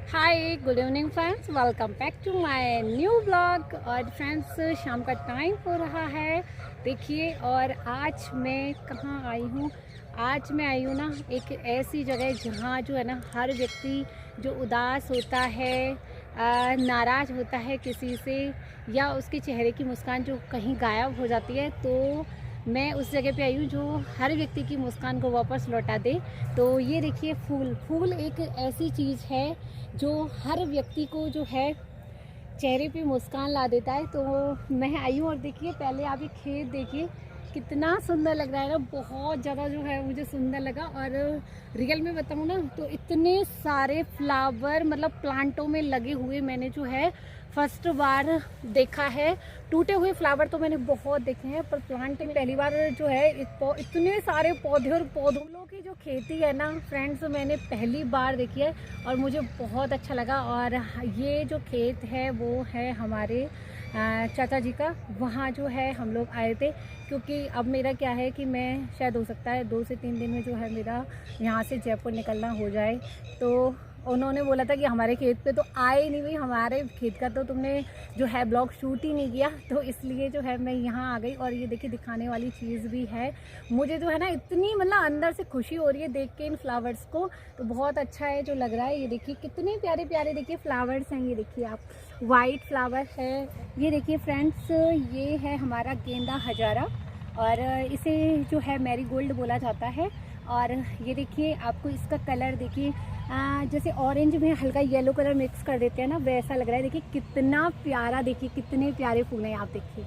Hi good evening friends, welcome back to my new blog. और friends शाम का time हो रहा है देखिए। और आज मैं कहाँ आई हूँ? आज मैं आई हूँ ना एक ऐसी जगह जहाँ जो है ना हर व्यक्ति जो उदास होता है, नाराज़ होता है किसी से, या उसके चेहरे की मुस्कान जो कहीं गायब हो जाती है, तो मैं उस जगह पे आई हूँ जो हर व्यक्ति की मुस्कान को वापस लौटा दे। तो ये देखिए, फूल फूल एक ऐसी चीज़ है जो हर व्यक्ति को जो है चेहरे पे मुस्कान ला देता है। तो मैं आई हूँ और देखिए, पहले आप ये खेत देखिए कितना सुंदर लग रहा है ना, बहुत ज़्यादा जो है मुझे सुंदर लगा। और रियल में बताऊँ ना तो इतने सारे फ्लावर मतलब प्लांटों में लगे हुए मैंने जो है फर्स्ट बार देखा है। टूटे हुए फ्लावर तो मैंने बहुत देखे हैं, पर प्लांट में पहली बार जो है इतने सारे पौधे और पौधों की जो खेती है ना फ्रेंड्स, मैंने पहली बार देखी है और मुझे बहुत अच्छा लगा। और ये जो खेत है वो है हमारे चाचा जी का। वहाँ जो है हम लोग आए थे, क्योंकि अब मेरा क्या है कि मैं शायद हो सकता है 2 से 3 दिन में जो है मेरा यहाँ से जयपुर निकलना हो जाए। तो उन्होंने बोला था कि हमारे खेत पे तो आए ही नहीं, भाई हमारे खेत का तो तुमने जो है ब्लॉग शूट ही नहीं किया। तो इसलिए जो है मैं यहाँ आ गई। और ये देखिए, दिखाने वाली चीज़ भी है। मुझे जो है ना इतनी मतलब अंदर से खुशी हो रही है देख के इन फ्लावर्स को, तो बहुत अच्छा है जो लग रहा है। ये देखिए कितने प्यारे प्यारे देखिए फ्लावर्स हैं। ये देखिए आप, वाइट फ्लावर है। ये देखिए फ्रेंड्स, ये है हमारा गेंदा हजारा, और इसे जो है मैरीगोल्ड बोला जाता है। और ये देखिए आपको इसका कलर देखिए, जैसे ऑरेंज में हल्का येलो कलर मिक्स कर देते हैं ना, वैसा लग रहा है। देखिए कितना प्यारा, देखिए कितने प्यारे फूल हैं। आप देखिए,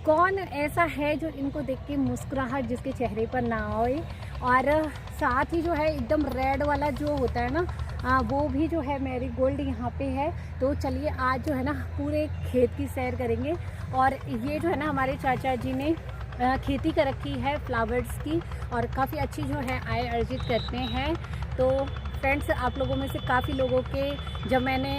कौन ऐसा है जो इनको देख के मुस्कुराहट जिसके चेहरे पर ना आए। और साथ ही जो है एकदम रेड वाला जो होता है ना, वो भी जो है मैरीगोल्ड यहाँ पे है। तो चलिए आज जो है ना पूरे खेत की सैर करेंगे। और ये जो है ना हमारे चाचा जी ने खेती कर रखी है फ्लावर्स की, और काफ़ी अच्छी जो है आय अर्जित करते हैं। तो फ्रेंड्स, आप लोगों में से काफ़ी लोगों के, जब मैंने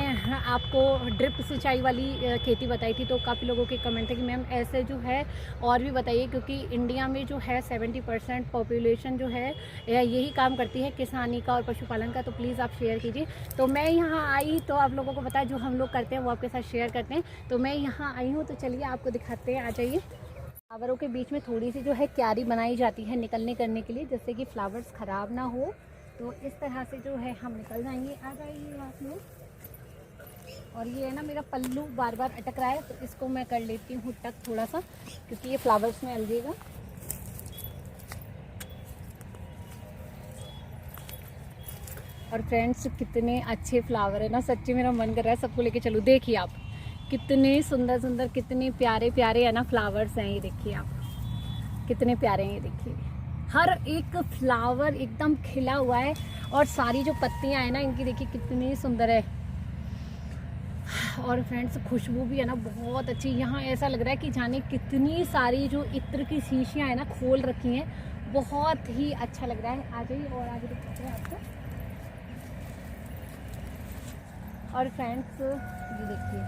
आपको ड्रिप सिंचाई वाली खेती बताई थी, तो काफ़ी लोगों के कमेंट थे कि मैम ऐसे जो है और भी बताइए, क्योंकि इंडिया में जो है 70% पॉपुलेशन जो है यही काम करती है, किसानी का और पशुपालन का। तो प्लीज़ आप शेयर कीजिए। तो मैं यहाँ आई तो आप लोगों को बताया जो हम लोग करते हैं वो आपके साथ शेयर करते हैं। तो मैं यहाँ आई हूँ, तो चलिए आपको दिखाते हैं, आ जाइए। फ्लावरों के बीच में थोड़ी सी जो है क्यारी बनाई जाती है निकलने करने के लिए, जिससे कि फ्लावर्स ख़राब ना हो। तो इस तरह से जो है हम निकल जाएंगे। आ जाइए आप लोग। और ये है ना, मेरा पल्लू बार बार अटक रहा है, तो इसको मैं कर लेती हूँ टक थोड़ा सा, क्योंकि ये फ्लावर्स में अलझेगा। और फ्रेंड्स कितने अच्छे फ्लावर है ना, सच्ची मेरा मन कर रहा है सबको लेके चलूँ। देखिए आप, कितने सुंदर सुंदर, कितने प्यारे प्यारे है ना फ्लावर्स हैं। ये देखिए आप, कितने प्यारे हैं। ये देखिए, हर एक फ्लावर एकदम खिला हुआ है। और सारी जो पत्तियां हैं ना इनकी, देखिए कितनी सुंदर है। और फ्रेंड्स खुशबू भी है ना बहुत अच्छी। यहाँ ऐसा लग रहा है कि जाने कितनी सारी जो इत्र की शीशियाँ हैं ना खोल रखी हैं। बहुत ही अच्छा लग रहा है। आ जाइए और आगे दिखाते हैं आपको। और फ्रेंड्स ये देखिए,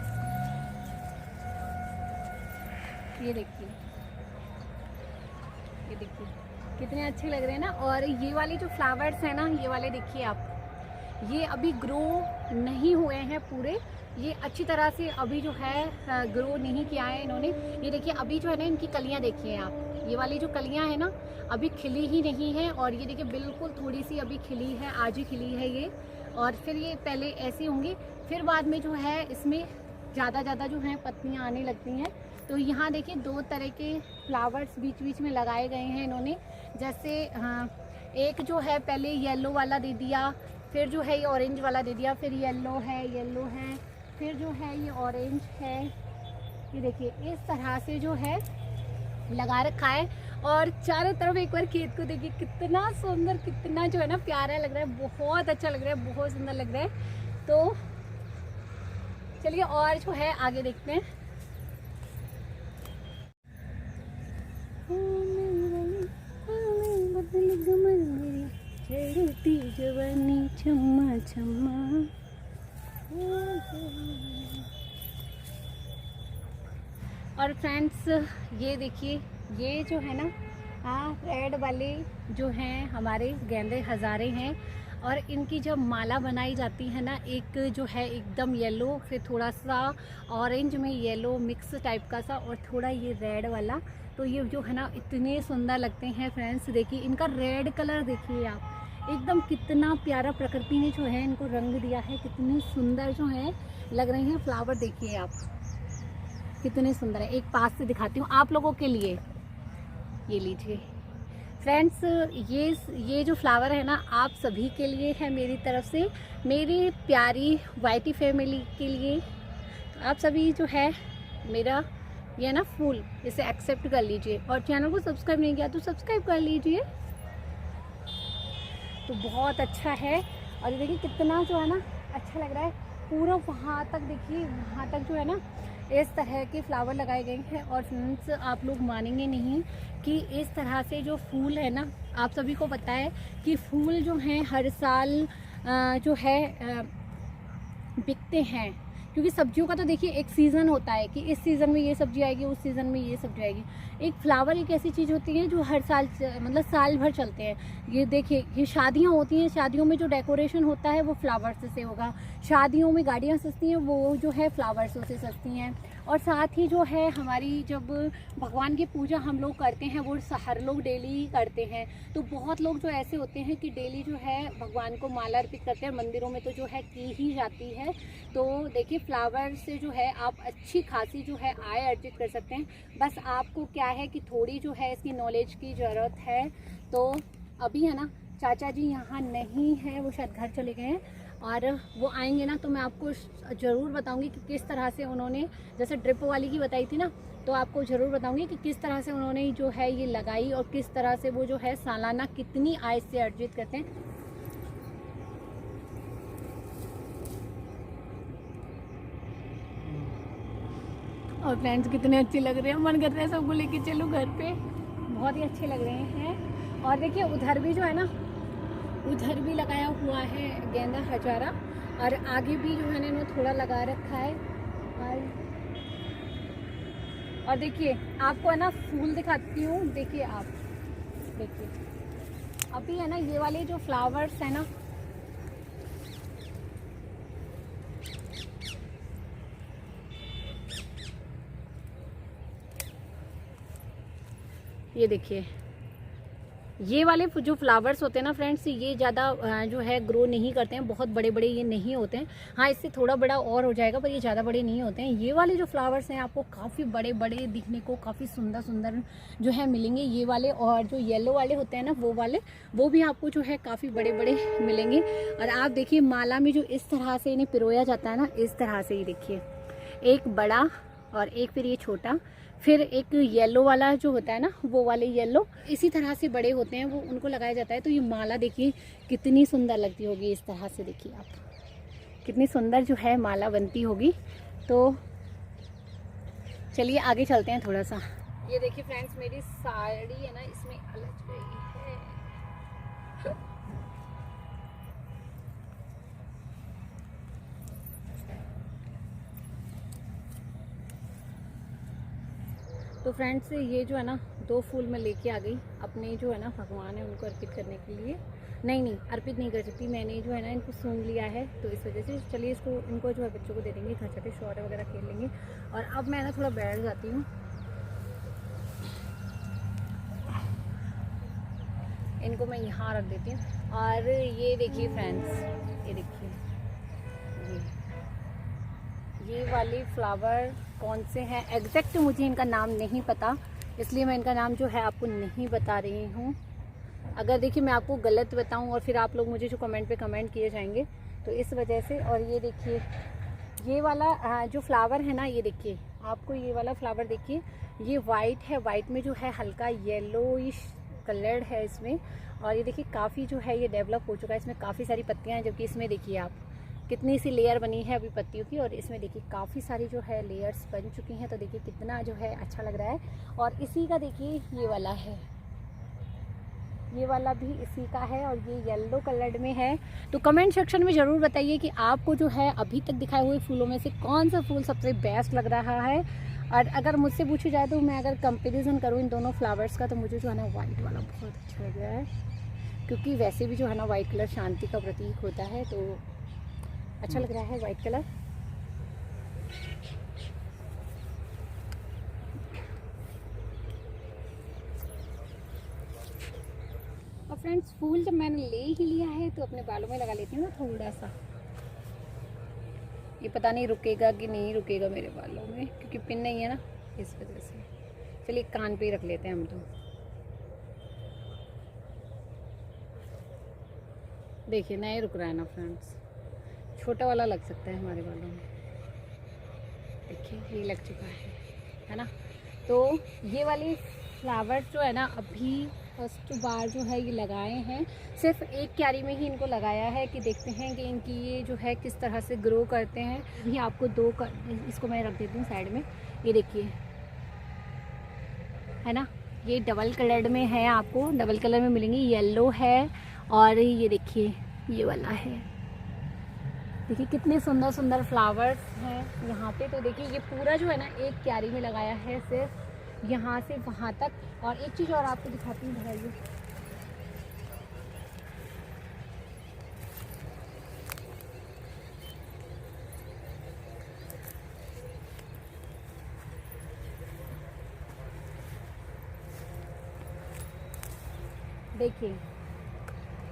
ये देखिए, ये देखिए कितने अच्छे लग रहे हैं ना। और ये वाले जो फ्लावर्स हैं ना, ये वाले देखिए आप, ये अभी ग्रो नहीं हुए हैं पूरे, ये अच्छी तरह से अभी जो है ग्रो नहीं किया है इन्होंने। ये देखिए अभी जो है ना इनकी कलियां देखिए आप, ये वाली जो कलियां हैं ना अभी खिली ही नहीं है। और ये देखिए बिल्कुल थोड़ी सी अभी खिली है, आज ही खिली है ये। और फिर ये पहले ऐसी होंगी, फिर बाद में जो है इसमें ज़्यादा जो है पत्तियाँ आने लगती हैं। तो यहाँ देखिए 2 तरह के फ्लावर्स बीच बीच में लगाए गए हैं इन्होंने। जैसे एक जो है पहले येलो वाला दे दिया, फिर जो है ये ऑरेंज वाला दे दिया, फिर येलो है, फिर जो है ये ऑरेंज है। ये देखिए इस तरह से जो है लगा रखा है। और चारों तरफ एक बार खेत को देखिए, कितना सुंदर, कितना जो है ना प्यारा लग रहा है, बहुत अच्छा लग रहा है, बहुत सुंदर लग रहा है। तो चलिए और जो है आगे देखते हैं। जवानी चम्मा चम्मा। और फ्रेंड्स ये देखिए, ये जो है ना रेड वाले जो हैं हमारे गेंदे हज़ारे हैं। और इनकी जब माला बनाई जाती है ना, एक जो है एकदम येलो, फिर थोड़ा सा ऑरेंज में येलो मिक्स टाइप का सा, और थोड़ा ये रेड वाला, तो ये जो है ना इतने सुंदर लगते हैं फ्रेंड्स। देखिए इनका रेड कलर देखिए आप, एकदम कितना प्यारा प्रकृति ने जो है इनको रंग दिया है, कितनी सुंदर जो है लग रही हैं फ्लावर। देखिए आप कितने सुंदर है। एक पास से दिखाती हूँ आप लोगों के लिए, ये लीजिए फ्रेंड्स। ये जो फ्लावर है ना आप सभी के लिए है मेरी तरफ से, मेरी प्यारी वाइटी फैमिली के लिए। आप सभी जो है मेरा ये ना फूल इसे एक्सेप्ट कर लीजिए, और चैनल को सब्सक्राइब नहीं किया तो सब्सक्राइब कर लीजिए। तो बहुत अच्छा है, और देखिए कितना जो है ना अच्छा लग रहा है। पूरा वहाँ तक देखिए, वहाँ तक जो है ना इस तरह के फ्लावर लगाए गए हैं। और फ्रेंड्स आप लोग मानेंगे नहीं कि इस तरह से जो फूल है ना, आप सभी को पता है कि फूल जो हैं हर साल जो है बिकते हैं, क्योंकि सब्जियों का तो देखिए एक सीज़न होता है कि इस सीज़न में ये सब्जी आएगी, उस सीज़न में ये सब्जी आएगी। एक फ्लावर एक ऐसी चीज़ होती है जो हर साल मतलब साल भर चलते हैं। ये देखिए ये शादियाँ होती हैं, शादियों में जो डेकोरेशन होता है वो फ्लावर्स से होगा। शादियों में गाड़ियाँ सस्ती हैं, वो जो है फ्लावर्सों से सस्ती हैं। और साथ ही जो है हमारी जब भगवान की पूजा हम लोग करते हैं, वो हर लोग डेली करते हैं। तो बहुत लोग जो ऐसे होते हैं कि डेली जो है भगवान को माला अर्पित करते हैं, मंदिरों में तो जो है की ही जाती है। तो देखिए फ्लावर से जो है आप अच्छी खासी जो है आय अर्जित कर सकते हैं। बस आपको क्या है कि थोड़ी जो है इसकी नॉलेज की ज़रूरत है। तो अभी है ना चाचा जी यहाँ नहीं है, वो शायद घर चले गए हैं, और वो आएंगे ना तो मैं आपको ज़रूर बताऊंगी कि किस तरह से उन्होंने, जैसे ड्रिप वाली की बताई थी ना, तो आपको ज़रूर बताऊंगी कि किस तरह से उन्होंने जो है ये लगाई, और किस तरह से वो जो है सालाना कितनी आय से अर्जित करते हैं। और फ्रेंड्स कितने अच्छे लग रहे हैं, मन कर रहा है सबको लेके चलो घर पे, बहुत ही अच्छे लग रहे हैं। और देखिए उधर भी जो है ना, उधर भी लगाया हुआ है गेंदा हजारा, और आगे भी जो है ना इन्होंने थोड़ा लगा रखा है। और देखिए आपको है ना फूल दिखाती हूँ, देखिए आप देखिए अभी है ना ये वाले जो फ्लावर्स है ना, ये देखिए ये वाले जो फ्लावर्स होते हैं ना फ्रेंड्स, ये ज़्यादा जो है ग्रो नहीं करते हैं, बहुत बड़े बड़े ये नहीं होते हैं। हाँ इससे थोड़ा बड़ा और हो जाएगा, पर ये ज़्यादा बड़े नहीं होते हैं। ये वाले जो फ्लावर्स हैं आपको काफ़ी बड़े बड़े दिखने को, काफ़ी सुंदर सुंदर जो है मिलेंगे ये वाले। और जो येलो वाले होते हैं ना वो वाले, वो भी आपको जो है काफ़ी बड़े बड़े मिलेंगे। और आप देखिए माला में जो इस तरह से इन्हें पिरोया जाता है ना, इस तरह से ही देखिए, एक बड़ा और एक फिर ये छोटा, फिर एक येलो वाला जो होता है ना वो वाले येलो, इसी तरह से बड़े होते हैं वो, उनको लगाया जाता है। तो ये माला देखिए कितनी सुंदर लगती होगी इस तरह से, देखिए आप कितनी सुंदर जो है माला बनती होगी। तो चलिए आगे चलते हैं थोड़ा सा। ये देखिए फ्रेंड्स मेरी साड़ी है ना इसमें अलग गई है। तो फ्रेंड्स ये जो है ना 2 फूल मैं लेके आ गई, अपने जो है ना भगवान है उनको अर्पित करने के लिए। नहीं अर्पित नहीं कर सकती, मैंने जो है ना इनको सूंघ लिया है, तो इस वजह से चलिए इसको इनको जो है बच्चों को दे देंगे, घर जाके शॉर्ट वगैरह खेल लेंगे। और अब मैं ना थोड़ा बैठ जाती हूँ, इनको मैं यहाँ रख देती हूँ। और ये देखिए फ्रेंड्स, ये देखिए ये वाले फ्लावर कौन से हैं एग्जैक्ट मुझे इनका नाम नहीं पता, इसलिए मैं इनका नाम जो है आपको नहीं बता रही हूँ। अगर देखिए मैं आपको गलत बताऊँ और फिर आप लोग मुझे जो कमेंट पे कमेंट किए जाएंगे, तो इस वजह से। और ये देखिए ये वाला जो फ्लावर है ना, ये देखिए आपको ये वाला फ्लावर देखिए, ये वाइट है, वाइट में जो है हल्का येलोइश कलर्ड है इसमें। और ये देखिए काफ़ी जो है ये डेवलप हो चुका है, इसमें काफ़ी सारी पत्तियाँ हैं, जबकि इसमें देखिए आप कितनी सी लेयर बनी है अभी पत्तियों की, और इसमें देखिए काफ़ी सारी जो है लेयर्स बन चुकी हैं। तो देखिए कितना जो है अच्छा लग रहा है। और इसी का देखिए ये वाला है, ये वाला भी इसी का है, और ये येलो कलर्ड में है। तो कमेंट सेक्शन में ज़रूर बताइए कि आपको जो है अभी तक दिखाए हुए फूलों में से कौन सा फूल सबसे बेस्ट लग रहा है। और अगर मुझसे पूछी जाए तो मैं अगर कंपेरिजन करूँ इन दोनों फ्लावर्स का, तो मुझे जो है ना वाइट वाला बहुत अच्छा लग रहा है, क्योंकि वैसे भी जो है ना वाइट कलर शांति का प्रतीक होता है, तो अच्छा लग रहा है वाइट कलर। और फ्रेंड्स फूल जब मैंने ले ही लिया है तो अपने बालों में लगा लेती हूँ ना थोड़ा सा। ये पता नहीं रुकेगा कि नहीं रुकेगा मेरे बालों में, क्योंकि पिन नहीं है ना, इस वजह से। चलिए कान पे ही रख लेते हैं हम तो। देखिए नए रुक रहा है ना फ्रेंड्स, छोटा वाला लग सकता है हमारे बालों में। देखिए ये लग चुका है ना। तो ये वाली फ्लावर्स जो है ना अभी फर्स्ट बार जो है ये लगाए हैं, सिर्फ एक क्यारी में ही इनको लगाया है कि देखते हैं कि इनकी ये जो है किस तरह से ग्रो करते हैं। अभी आपको इसको मैं रख देती हूँ साइड में। ये देखिए है ना, ये डबल कलर्ड में है, आपको डबल कलर में मिलेंगे। येलो है और ये देखिए ये वाला है। देखिए कितने सुंदर सुंदर फ्लावर्स हैं यहाँ पे। तो देखिए ये पूरा जो है ना एक क्यारी में लगाया है, सिर्फ यहाँ से वहाँ तक। और एक चीज़ और आपको दिखाती हूँ, दिखाइए। देखिए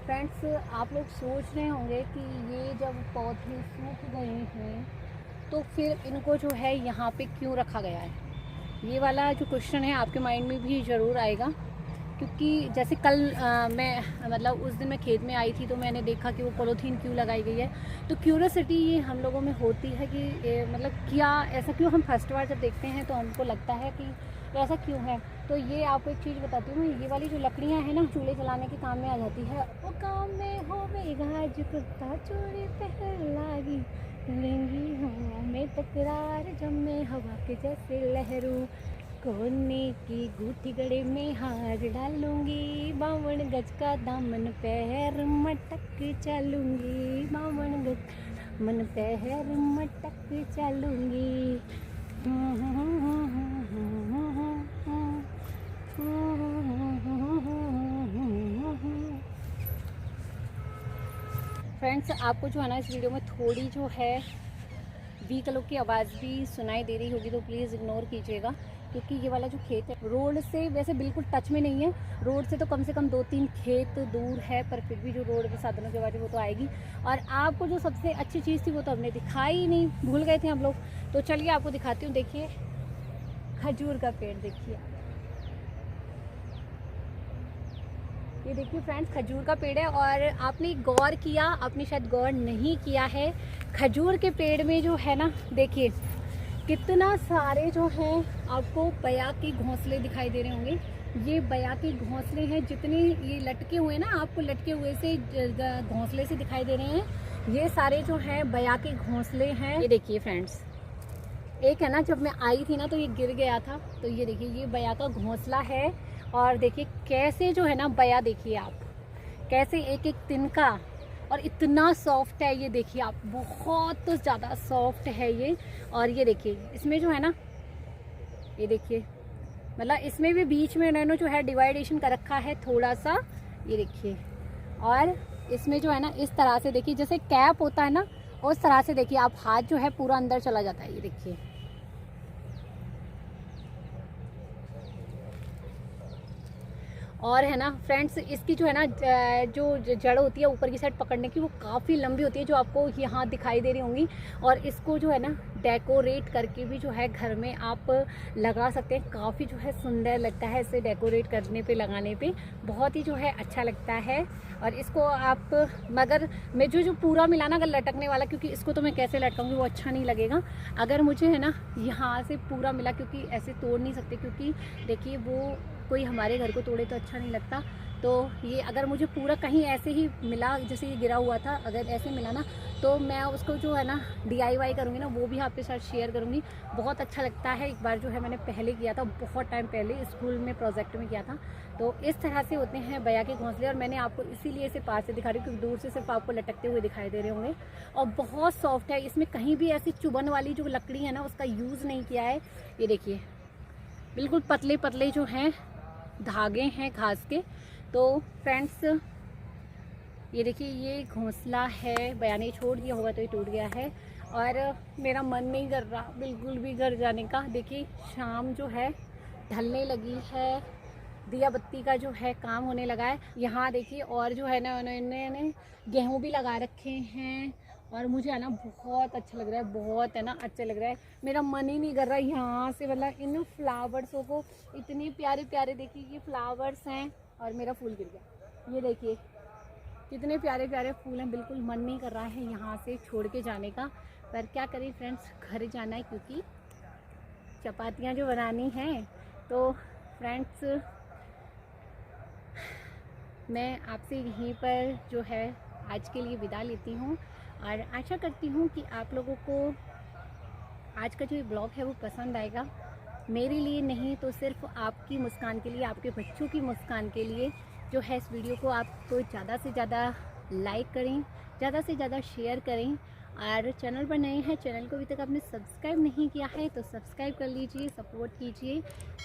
फ्रेंड्स, आप लोग सोच रहे होंगे कि ये जब पौधे सूख गए हैं तो फिर इनको जो है यहाँ पे क्यों रखा गया है। ये वाला जो क्वेश्चन है आपके माइंड में भी ज़रूर आएगा, क्योंकि जैसे कल मैं मतलब उस दिन मैं खेत में आई थी तो मैंने देखा कि वो पॉलीथीन क्यों लगाई गई है। तो क्यूरियोसिटी ये हम लोगों में होती है कि मतलब क्या ऐसा क्यों, हम फर्स्ट बार जब देखते हैं तो हमको लगता है कि ऐसा क्यों है। तो ये आपको एक चीज़ बताती हूँ, ये वाली जो लकड़ियाँ हैं ना चूल्हे जलाने के काम में आ जाती है। वो काम में होवेगा जुकता चोरी पहन लागी लेंगी हवा में तकरार जमे हवा के जैसे लहरू कोने की गूठी गड़े में हार डालूंगी 52 गज का दामन पैर मटक चलूंगी 52 गज मन पैर मटक चलूंगी। फ्रेंड्स आपको जो है ना इस वीडियो में थोड़ी जो है व्हीकलों की आवाज़ भी सुनाई दे रही होगी, तो प्लीज़ इग्नोर कीजिएगा, क्योंकि ये वाला जो खेत है रोड से वैसे बिल्कुल टच में नहीं है। रोड से तो कम से कम 2-3 खेत दूर है, पर फिर भी जो रोड पे साधनों की आवाज़ है वो तो आएगी। और आपको जो सबसे अच्छी चीज़ थी वो तो हमने दिखाई ही नहीं, भूल गए थे हम लोग। तो चलिए आपको दिखाती हूँ। देखिए खजूर का पेड़, देखिए ये देखिए फ्रेंड्स खजूर का पेड़ है। और आपने गौर किया, आपने शायद गौर नहीं किया है, खजूर के पेड़ में जो है ना देखिए कितना सारे जो हैं आपको बया के घोंसले दिखाई दे रहे होंगे। ये बया के घोंसले हैं, जितने ये लटके हुए ना आपको लटके हुए से घोंसले से दिखाई दे रहे हैं, ये सारे जो हैं बया के घोंसले हैं। ये देखिए फ्रेंड्स, एक है ना जब मैं आई थी ना तो ये गिर गया था, तो ये देखिए ये बया का घोंसला है। और देखिए कैसे जो है ना बया, देखिए आप कैसे एक एक तिनका, और इतना सॉफ्ट है ये, देखिए आप बहुत ज़्यादा सॉफ्ट है ये। और ये देखिए इसमें जो है ना, ये देखिए मतलब इसमें भी बीच में इन्होंने जो है डिवाइडेशन कर रखा है थोड़ा सा, ये देखिए। और इसमें जो है ना इस तरह से देखिए जैसे कैप होता है ना, उस तरह से देखिए आप हाथ जो है पूरा अंदर चला जाता है, ये देखिए। और है ना फ्रेंड्स, इसकी जो है ना जो जड़ होती है ऊपर की साइड पकड़ने की, वो काफ़ी लंबी होती है, जो आपको यहाँ दिखाई दे रही होंगी। और इसको जो है ना डेकोरेट करके भी जो है घर में आप लगा सकते हैं, काफ़ी जो है सुंदर लगता है इसे डेकोरेट करने पे, लगाने पे बहुत ही जो है अच्छा लगता है। और इसको आप मगर मैं जो पूरा मिला ना अगर लटकने वाला, क्योंकि इसको तो मैं कैसे लटकाऊंगी वो अच्छा नहीं लगेगा। अगर मुझे है ना यहाँ से पूरा मिला, क्योंकि ऐसे तोड़ नहीं सकते, क्योंकि देखिए वो कोई हमारे घर को तोड़े तो अच्छा नहीं लगता। तो ये अगर मुझे पूरा कहीं ऐसे ही मिला, जैसे ये गिरा हुआ था, अगर ऐसे मिला ना तो मैं उसको जो है ना DIY करूँगी ना, वो भी आपके साथ शेयर करूँगी। बहुत अच्छा लगता है। एक बार जो है मैंने पहले किया था, बहुत टाइम पहले स्कूल में प्रोजेक्ट में किया था। तो इस तरह से होते हैं बया के घोंसले। और मैंने आपको इसीलिए इसे पास से दिखा रही हूँ, क्योंकि दूर से सिर्फ आपको लटकते हुए दिखाई दे रहे होंगे। और बहुत सॉफ्ट है, इसमें कहीं भी ऐसी चुभन वाली जो लकड़ी है ना उसका यूज़ नहीं किया है। ये देखिए बिल्कुल पतले पतले जो हैं धागे हैं घास के। तो फ्रेंड्स ये देखिए, ये घोंसला है, बयाने छोड़ दिया होगा तो ये टूट गया है। और मेरा मन नहीं कर रहा बिल्कुल भी घर जाने का। देखिए शाम जो है ढलने लगी है, दिया बत्ती का जो है काम होने लगा है। यहाँ देखिए और जो है ना उन्होंने गेहूँ भी लगा रखे हैं और मुझे है ना बहुत अच्छा लग रहा है, बहुत है ना अच्छा लग रहा है। मेरा मन ही नहीं कर रहा यहाँ से, मतलब इन फ्लावर्सों को, इतने प्यारे प्यारे देखिए ये फ्लावर्स हैं। और मेरा फूल गिर गया, ये देखिए कितने प्यारे प्यारे फूल हैं। बिल्कुल मन नहीं कर रहा है यहाँ से छोड़ के जाने का, पर क्या करें फ्रेंड्स, घर जाना है क्योंकि चपातियाँ जो बनानी हैं। तो फ्रेंड्स मैं आपसे यहीं पर जो है आज के लिए विदा लेती हूँ और आशा करती हूँ कि आप लोगों को आज का जो ब्लॉग है वो पसंद आएगा। मेरे लिए नहीं तो सिर्फ आपकी मुस्कान के लिए, आपके बच्चों की मुस्कान के लिए जो है इस वीडियो को आप तो ज़्यादा से ज़्यादा लाइक करें, ज़्यादा से ज़्यादा शेयर करें। और चैनल पर नए हैं, चैनल को अभी तक आपने सब्सक्राइब नहीं किया है तो सब्सक्राइब कर लीजिए, सपोर्ट कीजिए।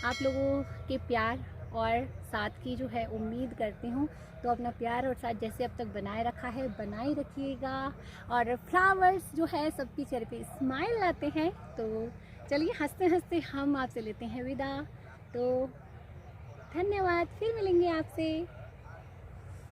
आप लोगों के प्यार और साथ की जो है उम्मीद करती हूँ, तो अपना प्यार और साथ जैसे अब तक बनाए रखा है बनाए रखिएगा। और फ्लावर्स जो है सबकी चेहरे पे स्माइल लाते हैं। तो चलिए हंसते हंसते हम आपसे लेते हैं विदा। तो धन्यवाद, फिर मिलेंगे आपसे।